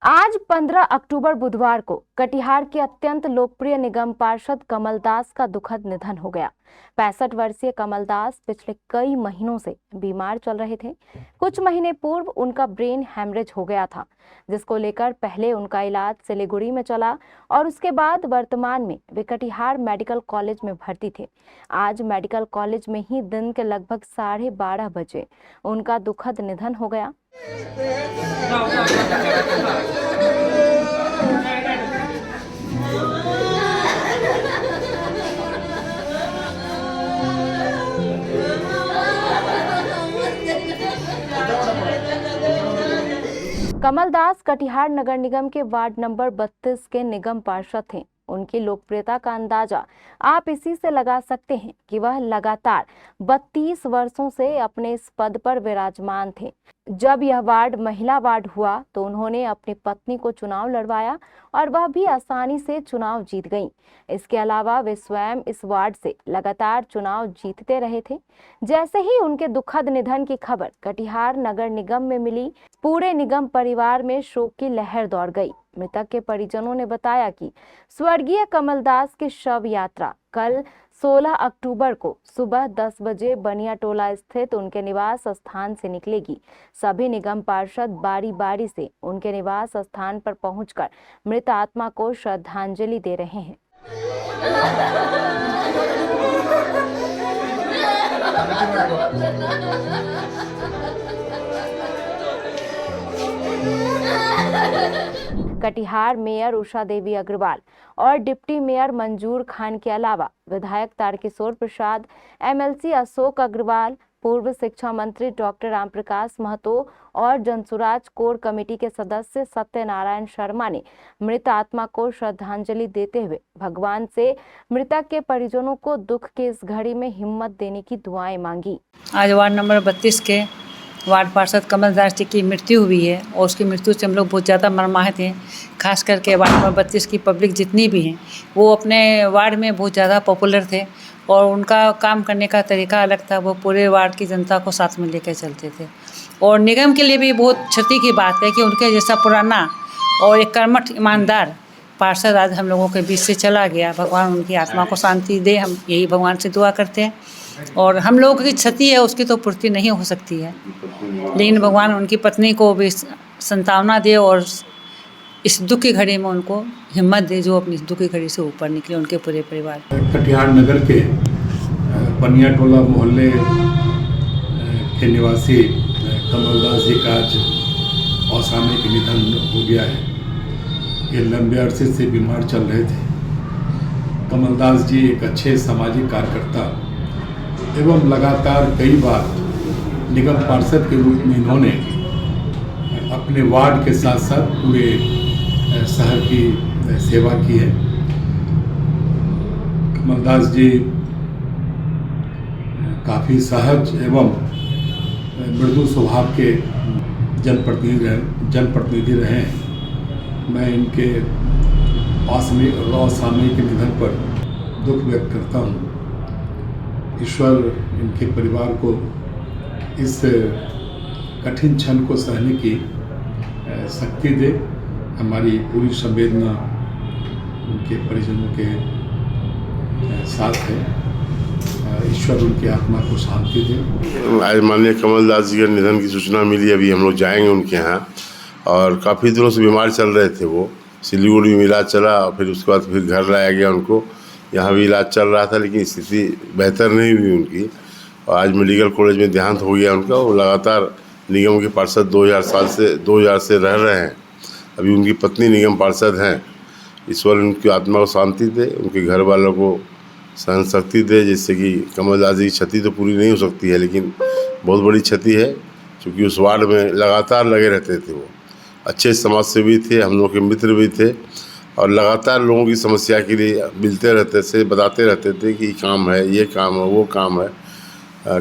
आज 15 अक्टूबर बुधवार को कटिहार के अत्यंत लोकप्रिय निगम पार्षद कमलदास का दुखद निधन हो गया। 65 वर्षीय कमलदास पिछले कई महीनों से बीमार चल रहे थे। कुछ महीने पूर्व उनका ब्रेन हैमरेज हो गया था, जिसको लेकर पहले उनका इलाज सिलीगुड़ी में चला और उसके बाद वर्तमान में वे कटिहार मेडिकल कॉलेज में भर्ती थे। आज मेडिकल कॉलेज में ही दिन के लगभग 12:30 बजे उनका दुखद निधन हो गया। कमलदास कटिहार नगर निगम के वार्ड नंबर 32 के निगम पार्षद थे। उनकी लोकप्रियता का अंदाजा आप इसी से लगा सकते हैं कि वह लगातार 32 वर्षों से अपने इस पद पर विराजमान थे। जब यह वार्ड महिला वार्ड हुआ तो उन्होंने अपनी पत्नी को चुनाव लड़वाया और वह भी आसानी से चुनाव जीत गईं। इसके अलावा वे स्वयं इस वार्ड से लगातार चुनाव जीतते रहे थे। जैसे ही उनके दुखद निधन की खबर कटिहार नगर निगम में मिली, पूरे निगम परिवार में शोक की लहर दौड़ गई। मृतक के परिजनों ने बताया कि स्वर्गीय कमलदास की शव यात्रा कल 16 अक्टूबर को सुबह 10 बजे बनिया टोला स्थित उनके निवास स्थान से निकलेगी। सभी निगम पार्षद बारी बारी से उनके निवास स्थान पर पहुंचकर मृत आत्मा को श्रद्धांजलि दे रहे हैं। कटिहार मेयर उषा देवी अग्रवाल और डिप्टी मेयर मंजूर खान के अलावा विधायक तारकिशोर प्रसाद, एमएलसी अशोक अग्रवाल, पूर्व शिक्षा मंत्री डॉक्टर रामप्रकाश महतो और जनसुराज कोर कमेटी के सदस्य सत्यनारायण शर्मा ने मृत आत्मा को श्रद्धांजलि देते हुए भगवान से मृतक के परिजनों को दुख की इस घड़ी में हिम्मत देने की दुआएं मांगी। आज वार्ड नंबर 32 के वार्ड पार्षद कमलदास जी की मृत्यु हुई है और उसकी मृत्यु से हम लोग बहुत ज़्यादा मर्माहत हैं। खास करके वार्ड नंबर 32 की पब्लिक जितनी भी हैं वो अपने वार्ड में बहुत ज़्यादा पॉपुलर थे और उनका काम करने का तरीका अलग था। वो पूरे वार्ड की जनता को साथ में लेकर चलते थे और निगम के लिए भी बहुत क्षति की बात है कि उनके जैसा पुराना और एक कर्मठ ईमानदार पार्षद आज हम लोगों के बीच से चला गया। भगवान उनकी आत्मा को शांति दे, हम यही भगवान से दुआ करते हैं। और हम लोगों की क्षति है उसकी तो पूर्ति नहीं हो सकती है, लेकिन भगवान उनकी पत्नी को भी संतावना दे और इस दुख की घड़ी में उनको हिम्मत दे जो अपनी दुख की घड़ी से ऊपर निकले, उनके पूरे परिवार। कटिहार नगर के बनिया टोला मोहल्ले के निवासी कमलदास जी का आज असामयिक निधन हो गया है। ये लंबे अरसे से बीमार चल रहे थे। कमलदास जी एक अच्छे सामाजिक कार्यकर्ता एवं लगातार कई बार निगम पार्षद के रूप में इन्होंने अपने वार्ड के साथ साथ पूरे शहर की सेवा की है। कमलदास जी काफ़ी सहज एवं मृदु स्वभाव के जनप्रतिनिधि रहे हैं। मैं इनके असामयिक निधन पर दुख व्यक्त करता हूँ। ईश्वर इनके परिवार को इस कठिन क्षण को सहने की शक्ति दे। हमारी पूरी संवेदना उनके परिजनों के साथ है। ईश्वर उनकी आत्मा को शांति दे। आज माननीय कमलदास जी के निधन की सूचना मिली, अभी हम लोग जाएंगे उनके यहाँ। और काफ़ी दिनों से बीमार चल रहे थे वो, सिलीगुड़ी में इलाज चला और फिर उसके बाद फिर घर लाया गया उनको। यहाँ भी इलाज चल रहा था लेकिन स्थिति बेहतर नहीं हुई उनकी और आज मेडिकल कॉलेज में देहांत हो गया उनका। वो लगातार निगम के पार्षद 2000 से रह रहे हैं। अभी उनकी पत्नी निगम पार्षद हैं। ईश्वर उनकी आत्मा को शांति दे, उनके घर वालों को सहन शक्ति दे, जिससे कि कमलदास जी की क्षति तो पूरी नहीं हो सकती है लेकिन बहुत बड़ी क्षति है, क्योंकि उस वार्ड में लगातार लगे रहते थे। वो अच्छे समाज सेवी थे, हम लोग के मित्र भी थे और लगातार लोगों की समस्या के लिए मिलते रहते थे, बताते रहते थे कि काम है, ये काम है, वो काम है।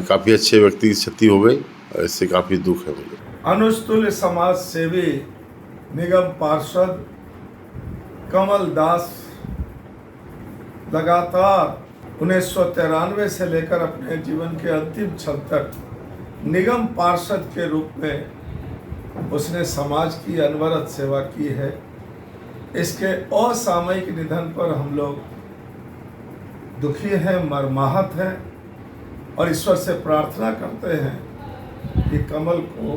काफ़ी अच्छे व्यक्ति की क्षति हो गई और इससे काफ़ी दुख है मुझे। अनुस्तुल्य समाज सेवी निगम पार्षद कमलदास लगातार 1993 से लेकर अपने जीवन के अंतिम क्षण तक निगम पार्षद के रूप में उसने समाज की अनवरत सेवा की है। इसके असामयिक निधन पर हम लोग दुखी हैं, मर्माहत हैं और ईश्वर से प्रार्थना करते हैं कि कमल को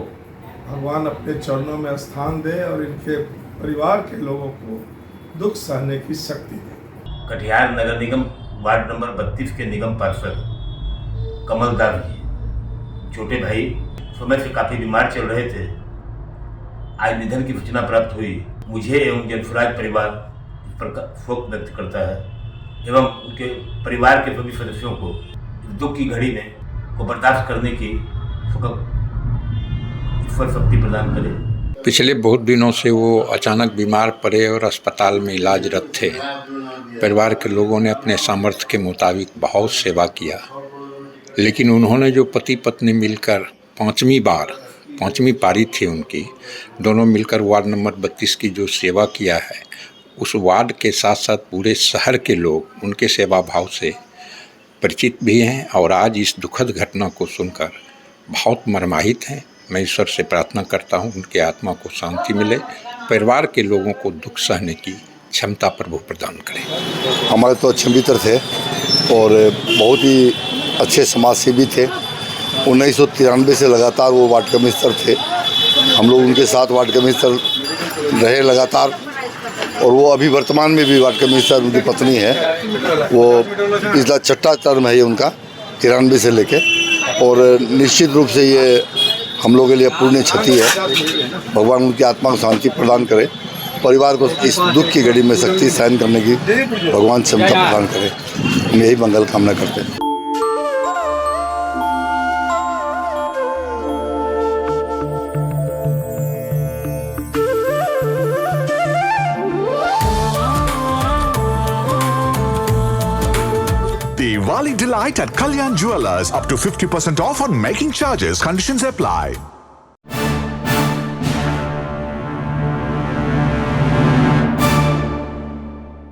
भगवान अपने चरणों में स्थान दे और इनके परिवार के लोगों को दुख सहने की शक्ति दे। कटिहार नगर निगम वार्ड नंबर 32 के निगम पार्षद कमलदास जी, छोटे भाई समय से काफ़ी बीमार चल रहे थे। आज निधन की सूचना प्राप्त हुई। मुझे एवं जनसुराज परिवार इस पर शोक व्यक्त करता है एवं उनके परिवार के सभी सदस्यों को दुख की घड़ी में को बर्दाश्त करने की ईश्वर शक्ति प्रदान करे। पिछले बहुत दिनों से वो अचानक बीमार पड़े और अस्पताल में इलाजरत थे। परिवार के लोगों ने अपने सामर्थ्य के मुताबिक बहुत सेवा किया, लेकिन उन्होंने जो पति पत्नी मिलकर पांचवी पारी थी उनकी, दोनों मिलकर वार्ड नंबर 32 की जो सेवा किया है, उस वार्ड के साथ साथ पूरे शहर के लोग उनके सेवा भाव से परिचित भी हैं और आज इस दुखद घटना को सुनकर बहुत मर्माहित हैं। मैं ईश्वर से प्रार्थना करता हूं उनके आत्मा को शांति मिले, परिवार के लोगों को दुख सहने की क्षमता प्रभु प्रदान करें। हमारे तो अच्छे मित्र थे और बहुत ही अच्छे समाज सेवी थे। 1993 से लगातार वो वार्ड कमिश्नर थे। हम लोग उनके साथ वार्ड कमिश्नर रहे लगातार और वो अभी वर्तमान में भी वार्ड कमिश्नर उनकी पत्नी है। वो पिछला 6ठा टर्म है ये उनका, 93 से लेके, और निश्चित रूप से ये हम लोगों के लिए पुण्य क्षति है। भगवान उनकी आत्मा को शांति प्रदान करे, परिवार को इस दुख की घड़ी में शक्ति सहन करने की भगवान क्षमता प्रदान करे। हम यही मंगल कामना करते हैं। Diwali delight at Kalyan Jewelers. Up to 50% off on making charges. Conditions apply.